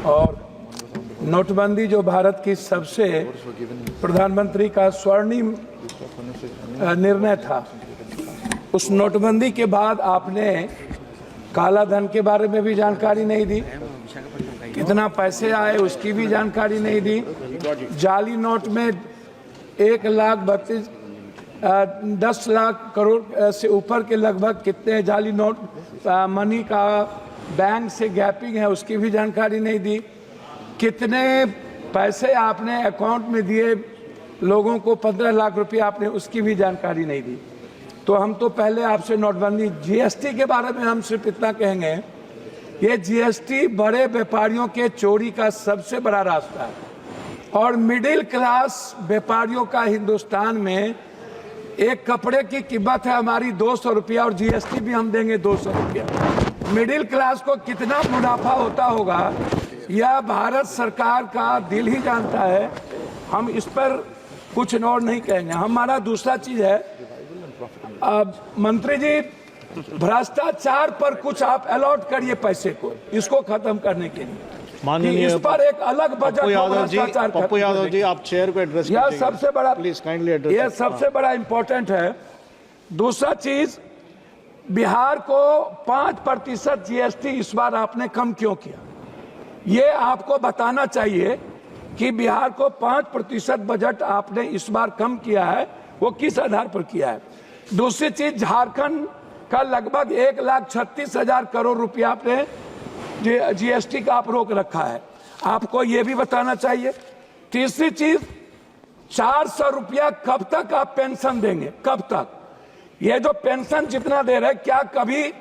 और नोटबंदी जो भारत की सबसे प्रधानमंत्री का स्वर्णिम निर्णय था, उस नोटबंदी के बाद आपने काला धन के बारे में भी जानकारी नहीं दी, कितना पैसे आए उसकी भी जानकारी नहीं दी। जाली नोट में 10 लाख करोड़ से ऊपर के लगभग कितने जाली नोट मनी का बैंक से गैपिंग है उसकी भी जानकारी नहीं दी। कितने पैसे आपने अकाउंट में दिए लोगों को, 15 लाख रुपए आपने, उसकी भी जानकारी नहीं दी। तो हम तो पहले आपसे नोटबंदी, जीएसटी के बारे में हम सिर्फ इतना कहेंगे, ये जीएसटी बड़े व्यापारियों के चोरी का सबसे बड़ा रास्ता है और मिडिल क्लास व्यापारियों का हिंदुस्तान में एक कपड़े की कीमत है हमारी 200 रुपया और जीएसटी भी हम देंगे 200 रुपया। मिडिल क्लास को कितना मुनाफा होता होगा यह भारत सरकार का दिल ही जानता है। हम इस पर कुछ और नहीं कहेंगे। हमारा दूसरा चीज है, मंत्री जी, भ्रष्टाचार पर कुछ आप अलॉट करिए पैसे को, इसको खत्म करने के लिए माननीय इस पर एक अलग बजट। पप्पू यादव जी आप चेयर को एड्रेस यह सबसे बड़ा, प्लीज काइंडली एड्रेस, यह सबसे बड़ा इंपॉर्टेंट है। दूसरा चीज, बिहार को 5% जीएसटी इस बार आपने कम क्यों किया, ये आपको बताना चाहिए कि बिहार को 5% बजट आपने इस बार कम किया है, वो किस आधार पर किया है। दूसरी चीज, झारखंड का लगभग 1,36,000 करोड़ रुपया आपने जीएसटी का आप रोक रखा है, आपको ये भी बताना चाहिए। तीसरी चीज, 400 रुपया कब तक आप पेंशन देंगे, कब तक? ये जो पेंशन जितना दे रहे, क्या कभी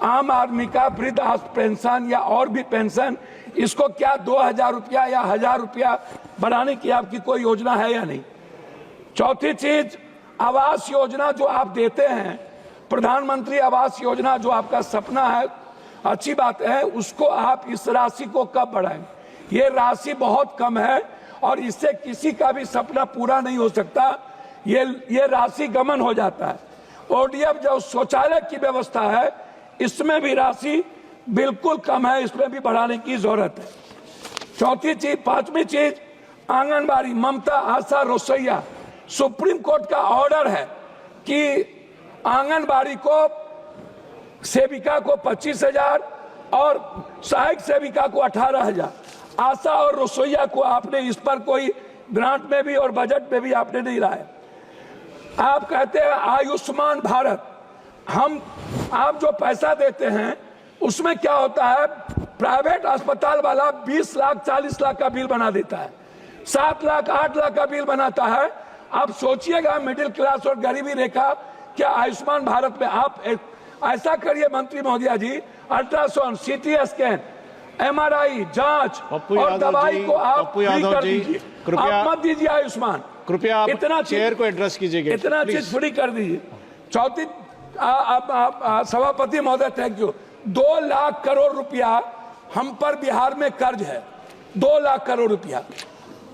आम आदमी का वृद्ध पेंशन या और भी पेंशन, इसको क्या 2,000 रुपया या 1,000 रुपया बढ़ाने की आपकी कोई योजना है या नहीं? चौथी चीज, आवास योजना जो आप देते हैं, प्रधानमंत्री आवास योजना जो आपका सपना है, अच्छी बात है, उसको आप इस राशि को कब बढ़ाएंगे? ये राशि बहुत कम है और इससे किसी का भी सपना पूरा नहीं हो सकता, ये राशि गमन हो जाता है। ओडीएफ जो शौचालय की व्यवस्था है, इसमें भी राशि बिल्कुल कम है, इसमें भी बढ़ाने की जरूरत है। चौथी चीज, पांचवी चीज, आंगनबाड़ी, ममता आशा रसोईया, सुप्रीम कोर्ट का ऑर्डर है कि आंगनबाड़ी को सेविका को 25,000 और सहायक सेविका को 18,000, आशा और रसोईया को आपने इस पर कोई ग्रांट में भी और बजट में भी आपने नहीं लाया। आप कहते हैं आयुष्मान भारत, आप जो पैसा देते हैं उसमें क्या होता है, प्राइवेट अस्पताल वाला 20 लाख 40 लाख का बिल बना देता है, 7 लाख 8 लाख का बिल बनाता है। आप सोचिएगा मिडिल क्लास और गरीबी रेखा क्या आयुष्मान भारत में आप ऐसा करिए मंत्री महोदया जी, अल्ट्रासाउंड, सीटी स्कैन, एमआरआई जांच और दवाई को आप फ्री कर दीजिए, आप मत दीजिए आयुष्मान, कृपया इतना चेयर को एड्रेस कीजिएगा, इतना चीज फ्री कर दीजिए। चौथी, सभापति महोदय थैंक यू, 2 लाख करोड़ रुपया हम पर बिहार में कर्ज है, 2 लाख करोड़ रुपया,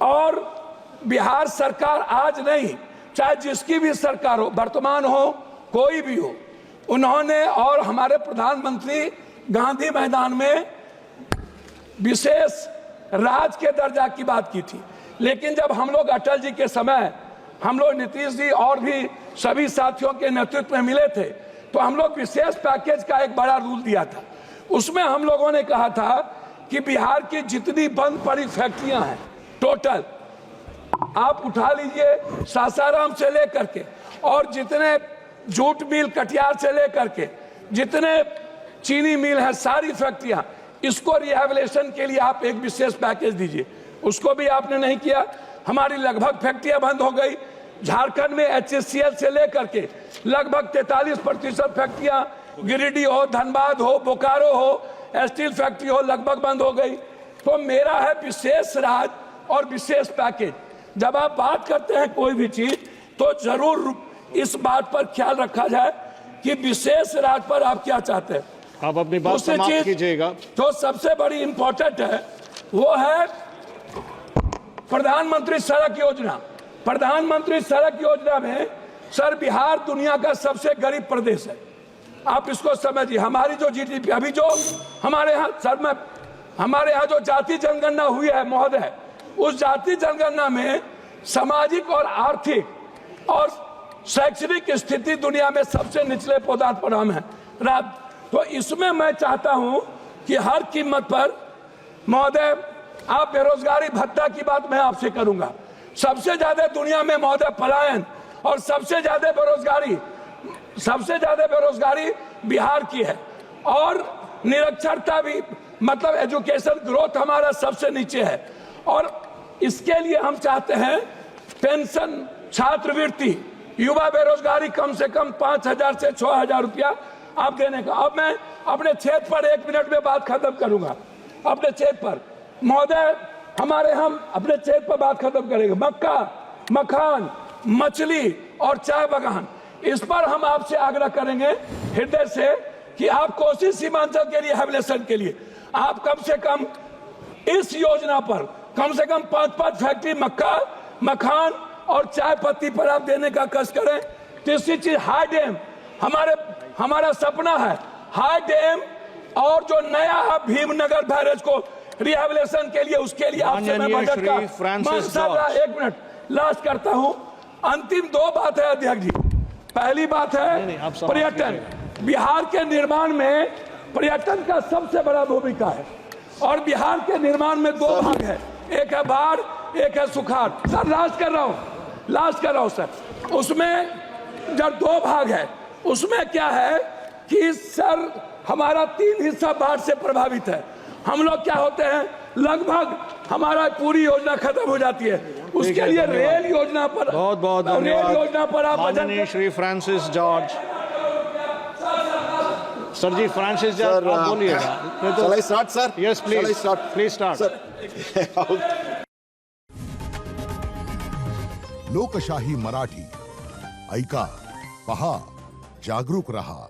और बिहार सरकार आज नहीं, चाहे जिसकी भी सरकार हो, वर्तमान हो कोई भी हो, उन्होंने और हमारे प्रधानमंत्री गांधी मैदान में विशेष राज के दर्जा की बात की थी। लेकिन जब हम लोग अटल जी के समय, हम लोग नीतीश जी और भी सभी साथियों के नेतृत्व में मिले थे, तो हम लोग विशेष पैकेज का एक बड़ा रूल दिया था। उसमें हम लोगों ने कहा था कि बिहार की जितनी बंद पड़ी फैक्ट्रियां हैं टोटल आप उठा लीजिए, सासाराम से लेकर के और जितने जूट मिल कटिहार से लेकर के जितने चीनी मिल है, सारी फैक्ट्रियां, इसको रिहेबिलिटेशन के लिए आप एक विशेष पैकेज दीजिए। उसको भी आपने नहीं किया। हमारी लगभग फैक्ट्रियां बंद हो गई। झारखंड में HCL से लेकर के लगभग 43% फैक्ट्रियां, गिरिडीह हो, धनबाद हो, बोकारो हो, स्टील फैक्ट्री हो, लगभग बंद हो गई। तो मेरा है विशेष राज और विशेष पैकेज। जब आप बात करते हैं कोई भी चीज, तो जरूर इस बात पर ख्याल रखा जाए कि विशेष राज पर आप क्या चाहते हैं। आप अपनी बात समाप्त कीजिएगा। जो सबसे बड़ी इंपॉर्टेंट है वो है प्रधानमंत्री सड़क योजना। प्रधानमंत्री सड़क योजना में सर बिहार दुनिया का सबसे गरीब प्रदेश है, आप इसको समझिए। हमारी जो जीडीपी अभी जो हमारे यहाँ, सर मैं हमारे यहाँ जो जाति जनगणना हुई है महोदय, उस जाति जनगणना में सामाजिक और आर्थिक और शैक्षणिक स्थिति दुनिया में सबसे निचले पदार्थ पर हम हैं। तो इसमें मैं चाहता हूं कि हर कीमत पर महोदय, आप बेरोजगारी भत्ता की बात मैं आपसे करूंगा। सबसे ज्यादा दुनिया में महोदय पलायन और सबसे ज्यादा बेरोजगारी बिहार की है, और निरक्षरता भी, मतलब एजुकेशन ग्रोथ हमारा सबसे नीचे है। और इसके लिए हम चाहते हैं पेंशन, छात्रवृत्ति, युवा बेरोजगारी कम से कम 5,000 से 6,000 रुपया आप देने का। अब मैं अपने क्षेत्र पर 1 मिनट में बात खत्म करूंगा। अपने क्षेत्र पर महोदय, हम अपने क्षेत्र पर बात खत्म करेंगे। मक्का, मखान, मछली और चाय बागान, इस पर हम आपसे आग्रह करेंगे हृदय से कि आप कोसी सीमांचल के लिए रिहेबिलिटेशन के लिए आप कम से कम इस योजना पर कम से कम 5-5 फैक्ट्री मक्का, मखान और चाय पत्ती पर आप देने का कष्ट करें। तीसरी चीज हाई डैम, हमारा सपना है हाई डैम, और जो नया भीमनगर बैरेज को रिहेबिलिटेशन के लिए, उसके लिए आपसे मैं बजट का 1 मिनट लास्ट करता हूं। अंतिम 2 बात है अध्यक्ष जी। पहली बात है पर्यटन। बिहार के निर्माण में पर्यटन का सबसे बड़ा भूमिका है, और बिहार के निर्माण में 2 भाग है, एक है बाढ़, एक है सुखाड़। सर लास्ट कर रहा हूं सर। उसमें जब 2 भाग है, उसमें क्या है कि सर हमारा 3 हिस्सा बाढ़ से प्रभावित है। हम लोग क्या होते हैं, लगभग हमारा पूरी योजना खत्म हो जाती है। उसके लिए रेल योजना पर बहुत धन्यवाद। रेल योजना पर आप माननीय श्री फ्रांसिस जॉर्ज। सर जी, फ्रांसिस जॉर्ज आप बोलिएगा। Shall I start, sir? Yes, please. Shall I start? Please start. Sir. लोकशाही मराठी ऐका, पहा, जागरूक रहा।